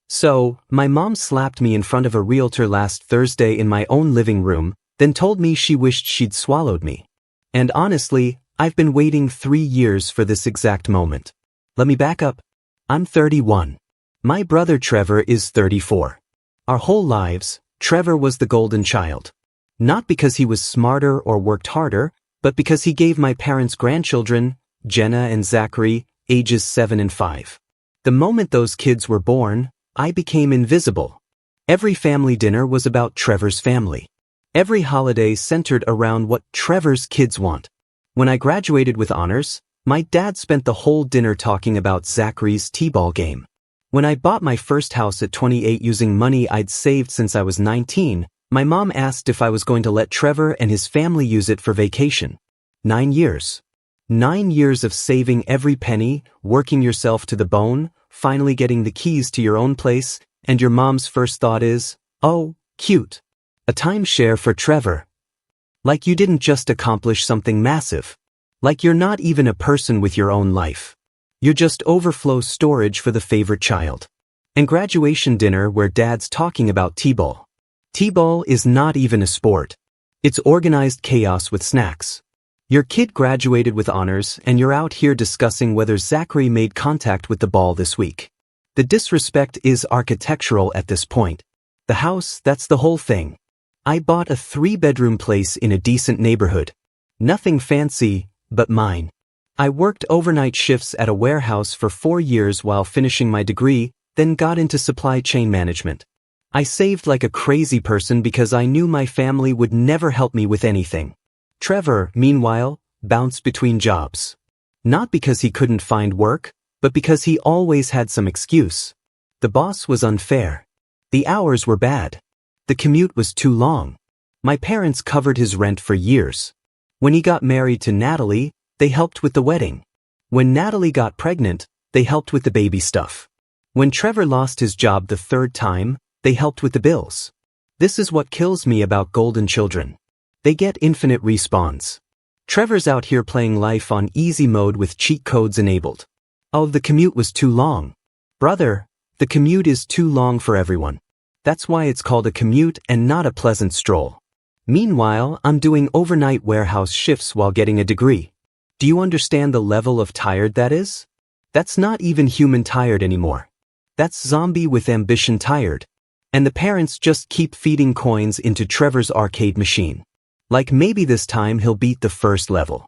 So, my mom slapped me in front of a realtor last Thursday in my own living room, then told me she wished she'd swallowed me. And honestly, I've been waiting 3 years for this exact moment. Let me back up. I'm 31. My brother Trevor is 34. Our whole lives, Trevor was the golden child. Not because he was smarter or worked harder, but because he gave my parents grandchildren, Jenna and Zachary, ages 7 and 5. The moment those kids were born, I became invisible. Every family dinner was about Trevor's family. Every holiday centered around what Trevor's kids want. When I graduated with honors, my dad spent the whole dinner talking about Zachary's t-ball game. When I bought my first house at 28 using money I'd saved since I was 19, my mom asked if I was going to let Trevor and his family use it for vacation. 9 years. 9 years of saving every penny, working yourself to the bone, finally getting the keys to your own place, and your mom's first thought is, oh, cute. A timeshare for Trevor. Like you didn't just accomplish something massive. Like you're not even a person with your own life. You're just overflow storage for the favorite child. And graduation dinner where dad's talking about t-ball. T-ball is not even a sport. It's organized chaos with snacks. Your kid graduated with honors and you're out here discussing whether Zachary made contact with the ball this week. The disrespect is architectural at this point. The house, that's the whole thing. I bought a 3-bedroom place in a decent neighborhood. Nothing fancy, but mine. I worked overnight shifts at a warehouse for 4 years while finishing my degree, then got into supply chain management. I saved like a crazy person because I knew my family would never help me with anything. Trevor, meanwhile, bounced between jobs. Not because he couldn't find work, but because he always had some excuse. The boss was unfair. The hours were bad. The commute was too long. My parents covered his rent for years. When he got married to Natalie, they helped with the wedding. When Natalie got pregnant, they helped with the baby stuff. When Trevor lost his job the 3rd time, they helped with the bills. This is what kills me about golden children. They get infinite respawns. Trevor's out here playing life on easy mode with cheat codes enabled. Oh, the commute was too long. Brother, the commute is too long for everyone. That's why it's called a commute and not a pleasant stroll. Meanwhile, I'm doing overnight warehouse shifts while getting a degree. Do you understand the level of tired that is? That's not even human tired anymore. That's zombie with ambition tired. And the parents just keep feeding coins into Trevor's arcade machine. Like maybe this time he'll beat the first level.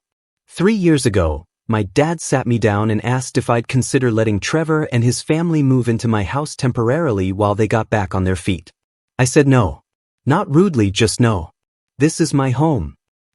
3 years ago, my dad sat me down and asked if I'd consider letting Trevor and his family move into my house temporarily while they got back on their feet. I said no. Not rudely, just no. This is my home.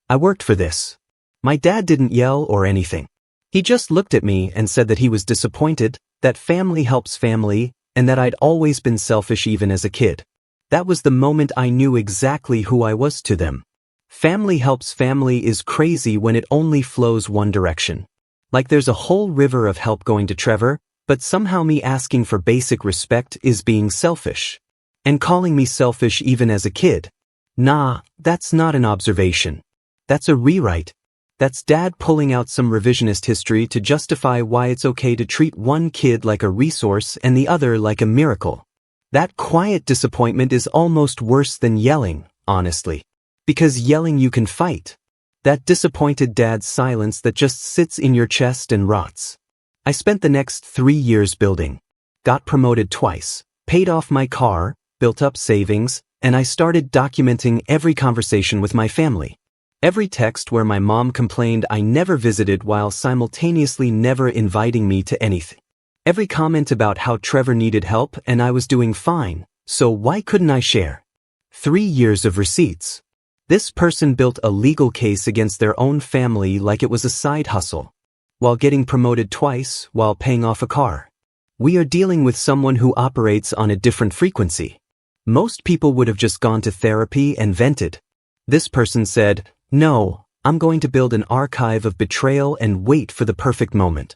I worked for this. My dad didn't yell or anything. He just looked at me and said that he was disappointed, that family helps family, and that I'd always been selfish even as a kid. That was the moment I knew exactly who I was to them. Family helps family is crazy when it only flows one direction. Like there's a whole river of help going to Trevor, but somehow me asking for basic respect is being selfish. And calling me selfish even as a kid. Nah, that's not an observation. That's a rewrite. That's dad pulling out some revisionist history to justify why it's okay to treat one kid like a resource and the other like a miracle. That quiet disappointment is almost worse than yelling, honestly. Because yelling you can fight. That disappointed dad's silence that just sits in your chest and rots. I spent the next 3 years building. Got promoted twice, paid off my car, built up savings, and I started documenting every conversation with my family. Every text where my mom complained I never visited while simultaneously never inviting me to anything. Every comment about how Trevor needed help and I was doing fine, so why couldn't I share? 3 years of receipts. This person built a legal case against their own family like it was a side hustle, while getting promoted twice while paying off a car. We are dealing with someone who operates on a different frequency. Most people would have just gone to therapy and vented. This person said, "No, I'm going to build an archive of betrayal and wait for the perfect moment."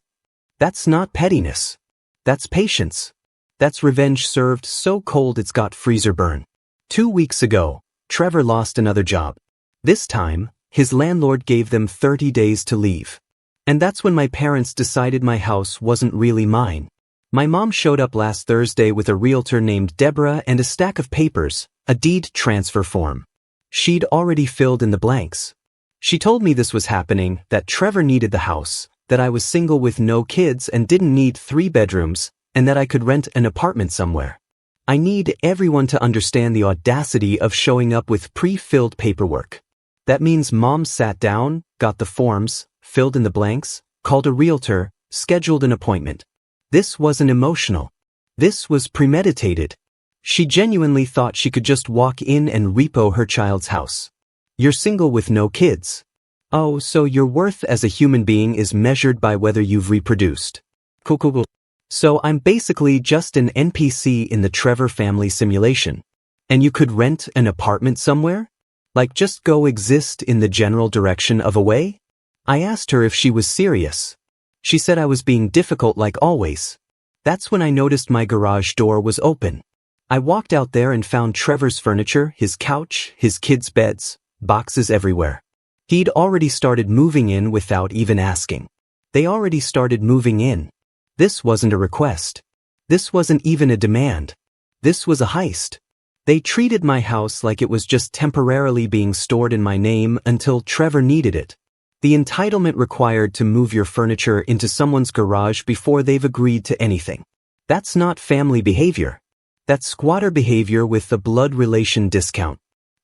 That's not pettiness. That's patience. That's revenge served so cold it's got freezer burn. 2 weeks ago, Trevor lost another job. This time, his landlord gave them 30 days to leave. And that's when my parents decided my house wasn't really mine. My mom showed up last Thursday with a realtor named Deborah and a stack of papers, a deed transfer form. She'd already filled in the blanks. She told me this was happening, that Trevor needed the house, that I was single with no kids and didn't need 3 bedrooms, and that I could rent an apartment somewhere. I need everyone to understand the audacity of showing up with pre-filled paperwork. That means Mom sat down, got the forms, filled in the blanks, called a realtor, scheduled an appointment. This wasn't emotional. This was premeditated. She genuinely thought she could just walk in and repo her child's house. You're single with no kids. Oh, so your worth as a human being is measured by whether you've reproduced. Cool. So I'm basically just an NPC in the Trevor family simulation. And you could rent an apartment somewhere? Like just go exist in the general direction of away? I asked her if she was serious. She said I was being difficult like always. That's when I noticed my garage door was open. I walked out there and found Trevor's furniture, his couch, his kids' beds, boxes everywhere. He'd already started moving in without even asking. They already started moving in. This wasn't a request. This wasn't even a demand. This was a heist. They treated my house like it was just temporarily being stored in my name until Trevor needed it. The entitlement required to move your furniture into someone's garage before they've agreed to anything. That's not family behavior. That's squatter behavior with the blood relation discount.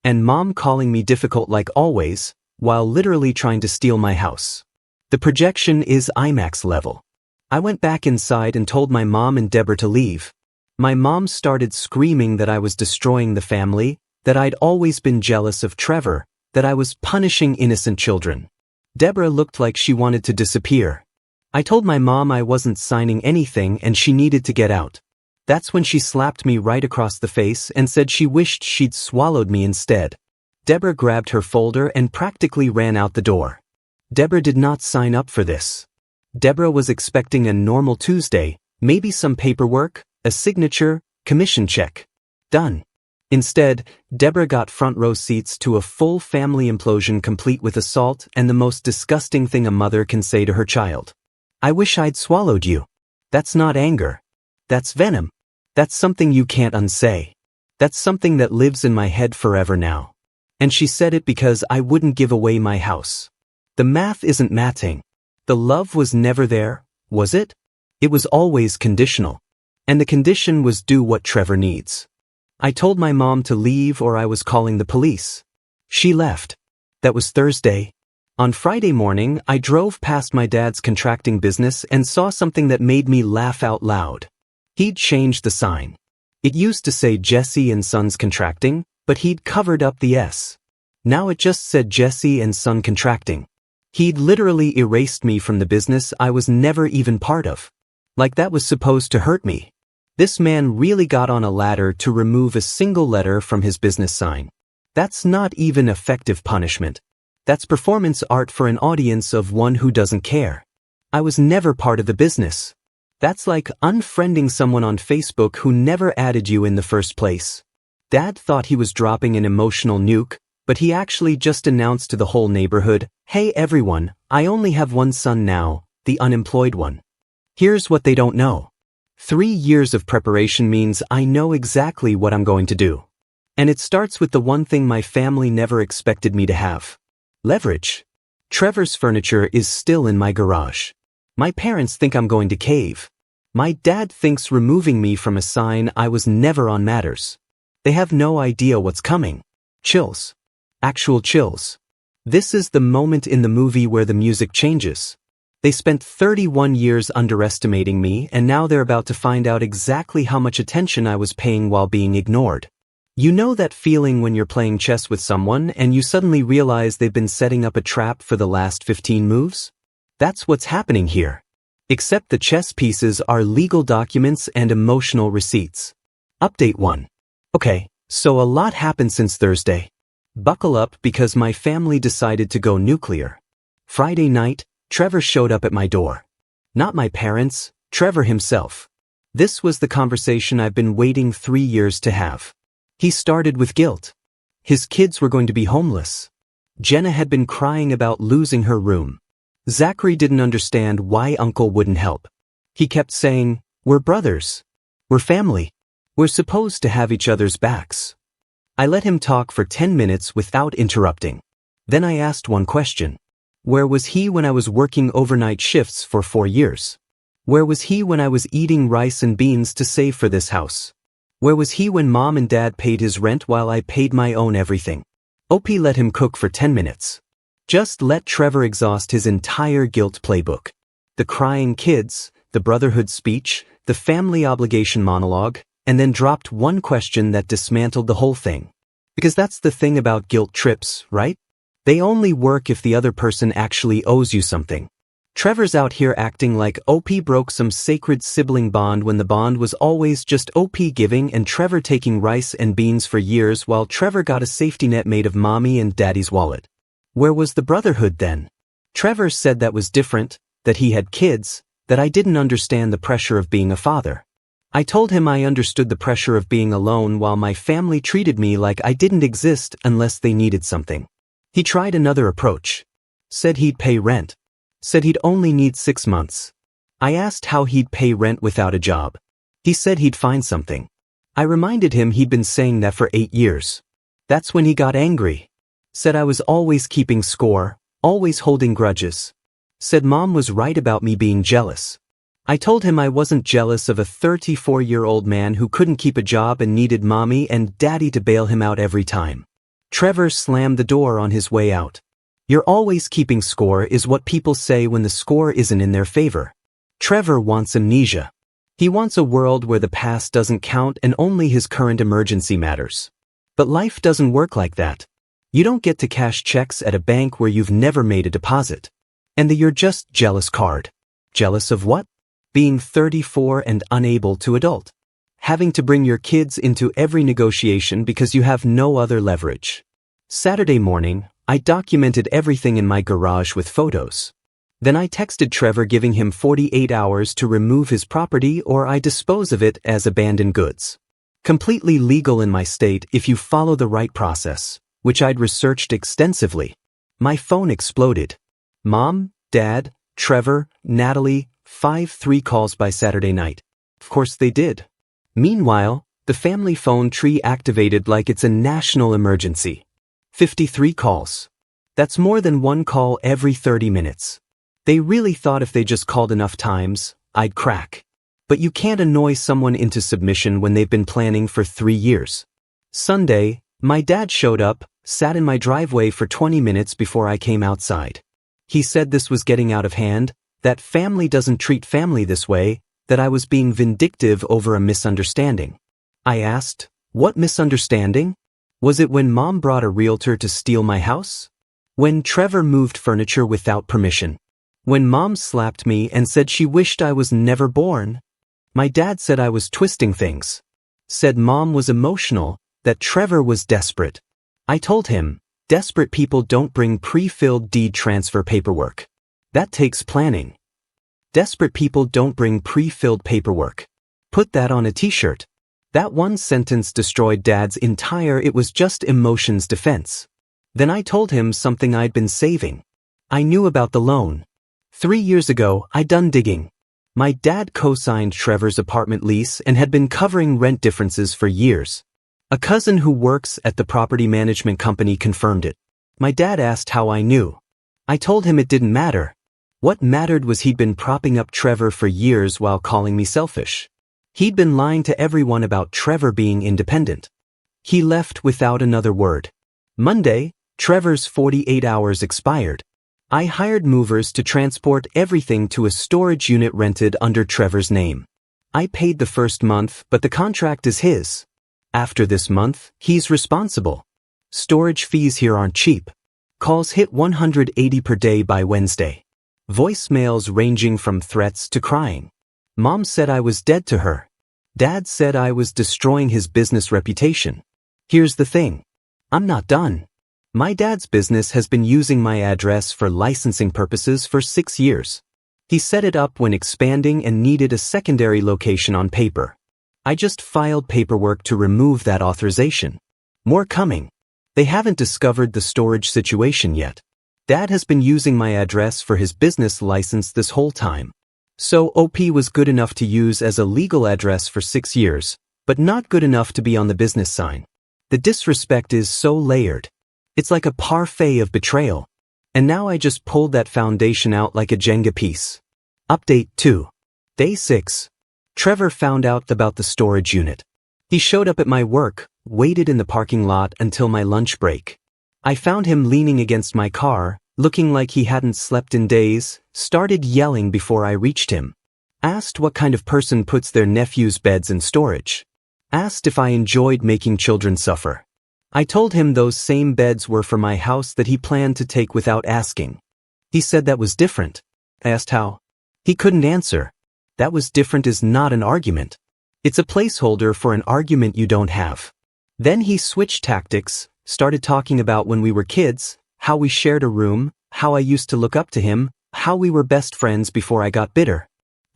And Mom calling me difficult like always, while literally trying to steal my house. The projection is IMAX level. I went back inside and told my mom and Deborah to leave. My mom started screaming that I was destroying the family, that I'd always been jealous of Trevor, that I was punishing innocent children. Deborah looked like she wanted to disappear. I told my mom I wasn't signing anything and she needed to get out. That's when she slapped me right across the face and said she wished she'd swallowed me instead. Deborah grabbed her folder and practically ran out the door. Deborah did not sign up for this. Deborah was expecting a normal Tuesday, maybe some paperwork, a signature, commission check. Done. Instead, Deborah got front row seats to a full family implosion complete with assault and the most disgusting thing a mother can say to her child. I wish I'd swallowed you. That's not anger. That's venom. That's something you can't unsay. That's something that lives in my head forever now. And she said it because I wouldn't give away my house. The math isn't matching. The love was never there, was it? It was always conditional. And the condition was do what Trevor needs. I told my mom to leave or I was calling the police. She left. That was Thursday. On Friday morning, I drove past my dad's contracting business and saw something that made me laugh out loud. He'd changed the sign. It used to say Jesse and Sons Contracting, but he'd covered up the S. Now it just said Jesse and Son Contracting. He'd literally erased me from the business I was never even part of. Like that was supposed to hurt me. This man really got on a ladder to remove a single letter from his business sign. That's not even effective punishment. That's performance art for an audience of one who doesn't care. I was never part of the business. That's like unfriending someone on Facebook who never added you in the first place. Dad thought he was dropping an emotional nuke, but he actually just announced to the whole neighborhood, "Hey everyone, I only have one son now, the unemployed one." Here's what they don't know. 3 years of preparation means I know exactly what I'm going to do. And it starts with the one thing my family never expected me to have. Leverage. Trevor's furniture is still in my garage. My parents think I'm going to cave. My dad thinks removing me from a sign I was never on matters. They have no idea what's coming. Chills. Actual chills. This is the moment in the movie where the music changes. They spent 31 years underestimating me and now they're about to find out exactly how much attention I was paying while being ignored. You know that feeling when you're playing chess with someone and you suddenly realize they've been setting up a trap for the last 15 moves? That's what's happening here. Except the chess pieces are legal documents and emotional receipts. Update 1. Okay, so a lot happened since Thursday. Buckle up because my family decided to go nuclear. Friday night, Trevor showed up at my door. Not my parents, Trevor himself. This was the conversation I've been waiting 3 years to have. He started with guilt. His kids were going to be homeless. Jenna had been crying about losing her room. Zachary didn't understand why Uncle wouldn't help. He kept saying, We're brothers. We're family. We're supposed to have each other's backs. I let him talk for 10 minutes without interrupting. Then I asked one question. Where was he when I was working overnight shifts for 4 years? Where was he when I was eating rice and beans to save for this house? Where was he when mom and dad paid his rent while I paid my own everything? OP let him cook for 10 minutes. Just let Trevor exhaust his entire guilt playbook. The crying kids, the brotherhood speech, the family obligation monologue, and then dropped one question that dismantled the whole thing. Because that's the thing about guilt trips, right? They only work if the other person actually owes you something. Trevor's out here acting like OP broke some sacred sibling bond when the bond was always just OP giving and Trevor taking rice and beans for years while Trevor got a safety net made of mommy and daddy's wallet. Where was the brotherhood then? Trevor said that was different, that he had kids, that I didn't understand the pressure of being a father. I told him I understood the pressure of being alone while my family treated me like I didn't exist unless they needed something. He tried another approach. Said he'd pay rent. Said he'd only need 6 months. I asked how he'd pay rent without a job. He said he'd find something. I reminded him he'd been saying that for 8 years. That's when he got angry. Said I was always keeping score, always holding grudges. Said mom was right about me being jealous. I told him I wasn't jealous of a 34-year-old man who couldn't keep a job and needed mommy and daddy to bail him out every time. Trevor slammed the door on his way out. You're always keeping score is what people say when the score isn't in their favor. Trevor wants amnesia. He wants a world where the past doesn't count and only his current emergency matters. But life doesn't work like that. You don't get to cash checks at a bank where you've never made a deposit. And the "you're just jealous" card. Jealous of what? Being 34 and unable to adult. Having to bring your kids into every negotiation because you have no other leverage. Saturday morning, I documented everything in my garage with photos. Then I texted Trevor giving him 48 hours to remove his property or I dispose of it as abandoned goods. Completely legal in my state if you follow the right process, which I'd researched extensively. My phone exploded. Mom, Dad, Trevor, Natalie, 3 calls by Saturday night. Of course they did. Meanwhile, the family phone tree activated like it's a national emergency. 53 calls. That's more than one call every 30 minutes. They really thought if they just called enough times, I'd crack. But you can't annoy someone into submission when they've been planning for 3 years. Sunday, my dad showed up, sat in my driveway for 20 minutes before I came outside. He said this was getting out of hand, that family doesn't treat family this way, that I was being vindictive over a misunderstanding. I asked, what misunderstanding? Was it when mom brought a realtor to steal my house? When Trevor moved furniture without permission? When mom slapped me and said she wished I was never born? My dad said I was twisting things. Said mom was emotional, that Trevor was desperate. I told him, desperate people don't bring pre-filled deed transfer paperwork. That takes planning. Desperate people don't bring pre-filled paperwork. Put that on a t-shirt. That one sentence destroyed Dad's entire "it was just emotions" defense. Then I told him something I'd been saving. I knew about the loan. 3 years ago, I'd done digging. My dad co-signed Trevor's apartment lease and had been covering rent differences for years. A cousin who works at the property management company confirmed it. My dad asked how I knew. I told him it didn't matter. What mattered was he'd been propping up Trevor for years while calling me selfish. He'd been lying to everyone about Trevor being independent. He left without another word. Monday, Trevor's 48 hours expired. I hired movers to transport everything to a storage unit rented under Trevor's name. I paid the first month, but the contract is his. After this month, he's responsible. Storage fees here aren't cheap. Calls hit 180 per day by Wednesday. Voicemails ranging from threats to crying. Mom said I was dead to her. Dad said I was destroying his business reputation. Here's the thing. I'm not done. My dad's business has been using my address for licensing purposes for 6 years. He set it up when expanding and needed a secondary location on paper. I just filed paperwork to remove that authorization. More coming. They haven't discovered the storage situation yet. Dad has been using my address for his business license this whole time. So OP was good enough to use as a legal address for 6 years, but not good enough to be on the business sign. The disrespect is so layered. It's like a parfait of betrayal. And now I just pulled that foundation out like a Jenga piece. Update 2. Day 6. Trevor found out about the storage unit. He showed up at my work, waited in the parking lot until my lunch break. I found him leaning against my car, looking like he hadn't slept in days, started yelling before I reached him. Asked what kind of person puts their nephew's beds in storage. Asked if I enjoyed making children suffer. I told him those same beds were for my house that he planned to take without asking. He said that was different. I asked how. He couldn't answer. That was different is not an argument. It's a placeholder for an argument you don't have. Then he switched tactics, started talking about when we were kids, how we shared a room, how I used to look up to him, how we were best friends before I got bitter.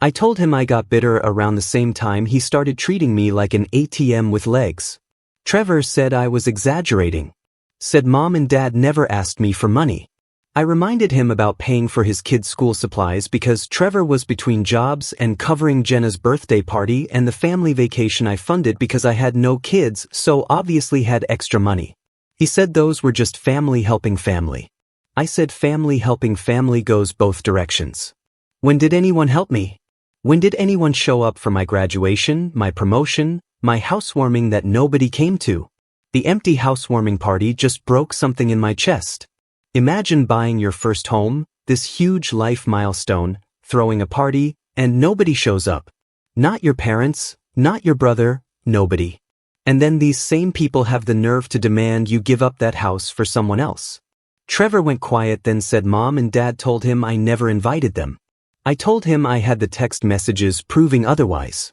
I told him I got bitter around the same time he started treating me like an ATM with legs. Trevor said I was exaggerating. Said mom and dad never asked me for money. I reminded him about paying for his kids' school supplies because Trevor was between jobs and covering Jenna's birthday party and the family vacation I funded because I had no kids, so obviously had extra money. He said those were just family helping family. I said family helping family goes both directions. When did anyone help me? When did anyone show up for my graduation, my promotion, my housewarming that nobody came to? The empty housewarming party just broke something in my chest. Imagine buying your first home, this huge life milestone, throwing a party, and nobody shows up. Not your parents, not your brother, nobody. And then these same people have the nerve to demand you give up that house for someone else. Trevor went quiet, then said mom and dad told him I never invited them. I told him I had the text messages proving otherwise.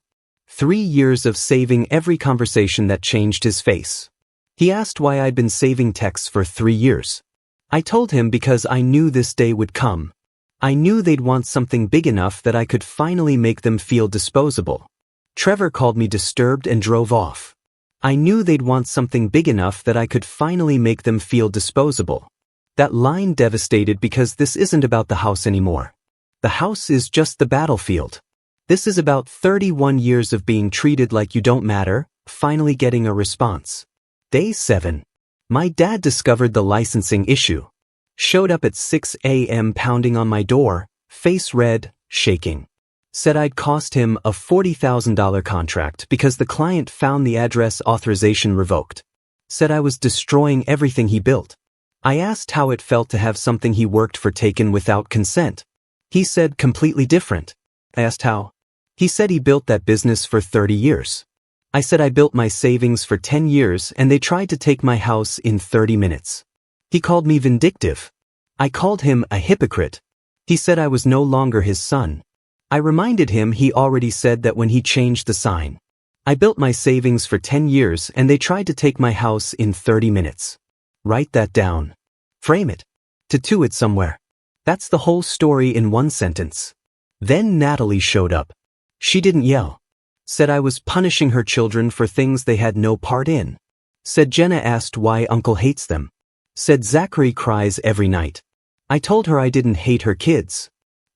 3 years of saving every conversation that changed his face. He asked why I'd been saving texts for 3 years. I told him because I knew this day would come. I knew they'd want something big enough that I could finally make them feel disposable. Trevor called me disturbed and drove off. I knew they'd want something big enough that I could finally make them feel disposable. That line devastated because this isn't about the house anymore. The house is just the battlefield. This is about 31 years of being treated like you don't matter, finally getting a response. Day 7. My dad discovered the licensing issue. Showed up at 6 a.m. pounding on my door, face red, shaking. Said I'd cost him a $40,000 contract because the client found the address authorization revoked. Said I was destroying everything he built. I asked how it felt to have something he worked for taken without consent. He said completely different. I asked how. He said he built that business for 30 years. I said I built my savings for 10 years and they tried to take my house in 30 minutes. He called me vindictive. I called him a hypocrite. He said I was no longer his son. I reminded him he already said that when he changed the sign. I built my savings for 10 years and they tried to take my house in 30 minutes. Write that down. Frame it. Tattoo it somewhere. That's the whole story in one sentence. Then Natalie showed up. She didn't yell. Said I was punishing her children for things they had no part in. Said Jenna asked why Uncle hates them. Said Zachary cries every night. I told her I didn't hate her kids.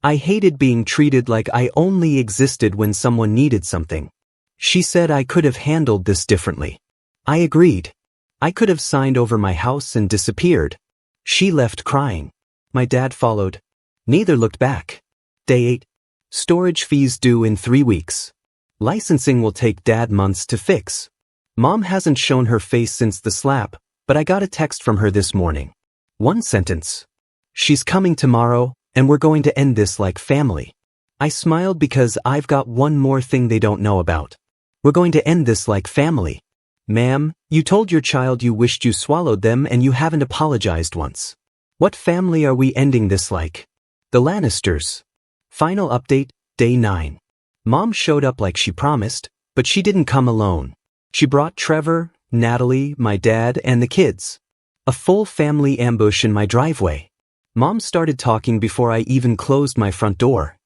I hated being treated like I only existed when someone needed something. She said I could have handled this differently. I agreed. I could have signed over my house and disappeared. She left crying. My dad followed. Neither looked back. Day 8. Storage fees due in 3 weeks. Licensing will take dad months to fix. Mom hasn't shown her face since the slap, but I got a text from her this morning. One sentence. She's coming tomorrow, and we're going to end this like family. I smiled because I've got one more thing they don't know about. We're going to end this like family. Ma'am, you told your child you wished you swallowed them and you haven't apologized once. What family are we ending this like? The Lannisters. Final update, day 9. Mom showed up like she promised, but she didn't come alone. She brought Trevor, Natalie, my dad, and the kids. A full family ambush in my driveway. Mom started talking before I even closed my front door.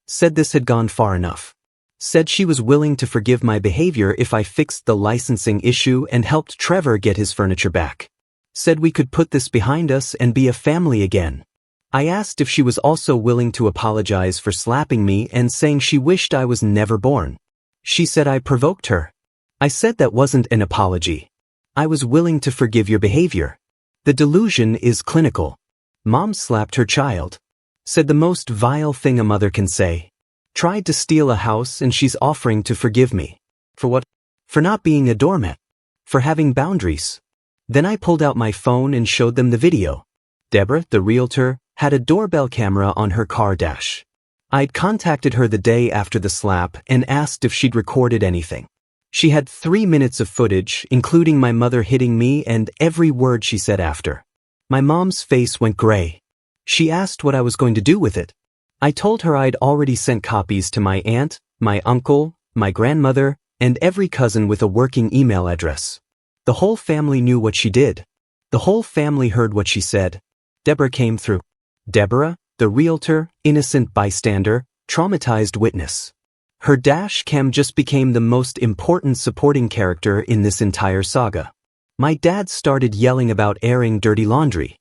Said this had gone far enough. Said she was willing to forgive my behavior if I fixed the licensing issue and helped Trevor get his furniture back. Said we could put this behind us and be a family again. I asked if she was also willing to apologize for slapping me and saying she wished I was never born. She said I provoked her. I said that wasn't an apology. I was willing to forgive your behavior. The delusion is clinical. Mom slapped her child. Said the most vile thing a mother can say. Tried to steal a house and she's offering to forgive me. For what? For not being a doormat. For having boundaries. Then I pulled out my phone and showed them the video. Deborah, the realtor, had a doorbell camera on her car dash. I'd contacted her the day after the slap and asked if she'd recorded anything. She had 3 minutes of footage, including my mother hitting me and every word she said after. My mom's face went gray. She asked what I was going to do with it. I told her I'd already sent copies to my aunt, my uncle, my grandmother, and every cousin with a working email address. The whole family knew what she did. The whole family heard what she said. Deborah came through. Deborah, the realtor, innocent bystander, traumatized witness. Her dash cam just became the most important supporting character in this entire saga. My dad started yelling about airing dirty laundry.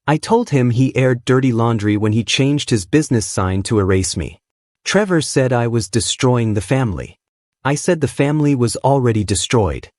I told him he aired dirty laundry when he changed his business sign to erase me. Trevor said I was destroying the family. I said the family was already destroyed.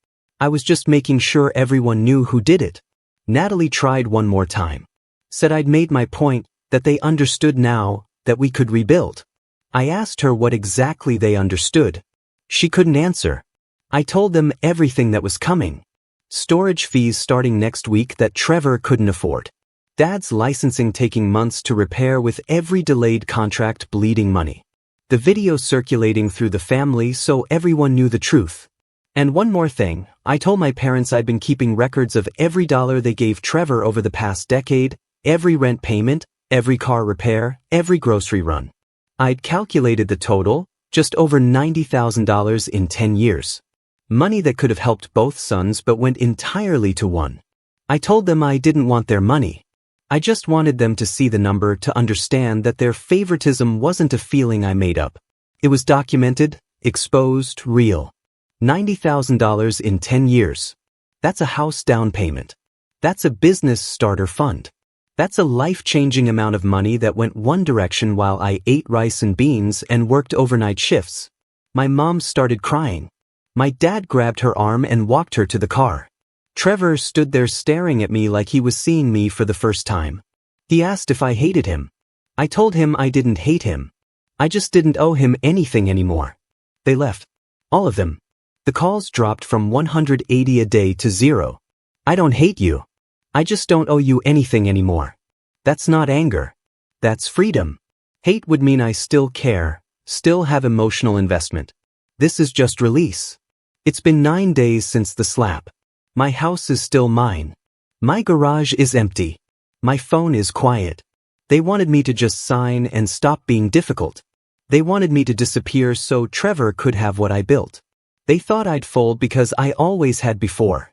I was just making sure everyone knew who did it. Natalie tried one more time. Said I'd made my point, that they understood now, that we could rebuild. I asked her what exactly they understood. She couldn't answer. I told them everything that was coming. Storage fees starting next week that Trevor couldn't afford. Dad's licensing taking months to repair with every delayed contract bleeding money. The video circulating through the family so everyone knew the truth. And one more thing, I told my parents I'd been keeping records of every dollar they gave Trevor over the past decade, every rent payment, every car repair, every grocery run. I'd calculated the total, just over $90,000 in 10 years. Money that could have helped both sons but went entirely to one. I told them I didn't want their money. I just wanted them to see the number to understand that their favoritism wasn't a feeling I made up. It was documented, exposed, real. $90,000 in 10 years. That's a house down payment. That's a business starter fund. That's a life-changing amount of money that went one direction while I ate rice and beans and worked overnight shifts. My mom started crying. My dad grabbed her arm and walked her to the car. Trevor stood there staring at me like he was seeing me for the first time. He asked if I hated him. I told him I didn't hate him. I just didn't owe him anything anymore. They left. All of them. The calls dropped from 180 a day to 0. I don't hate you. I just don't owe you anything anymore. That's not anger. That's freedom. Hate would mean I still care, still have emotional investment. This is just release. It's been 9 days since the slap. My house is still mine. My garage is empty. My phone is quiet. They wanted me to just sign and stop being difficult. They wanted me to disappear so Trevor could have what I built. They thought I'd fold because I always had before.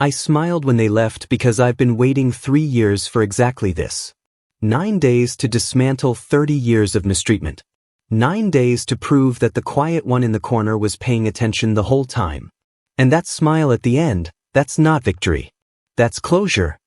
I smiled when they left because I've been waiting 3 years for exactly this. 9 days to dismantle 30 years of mistreatment. 9 days to prove that the quiet one in the corner was paying attention the whole time. And that smile at the end, that's not victory. That's closure.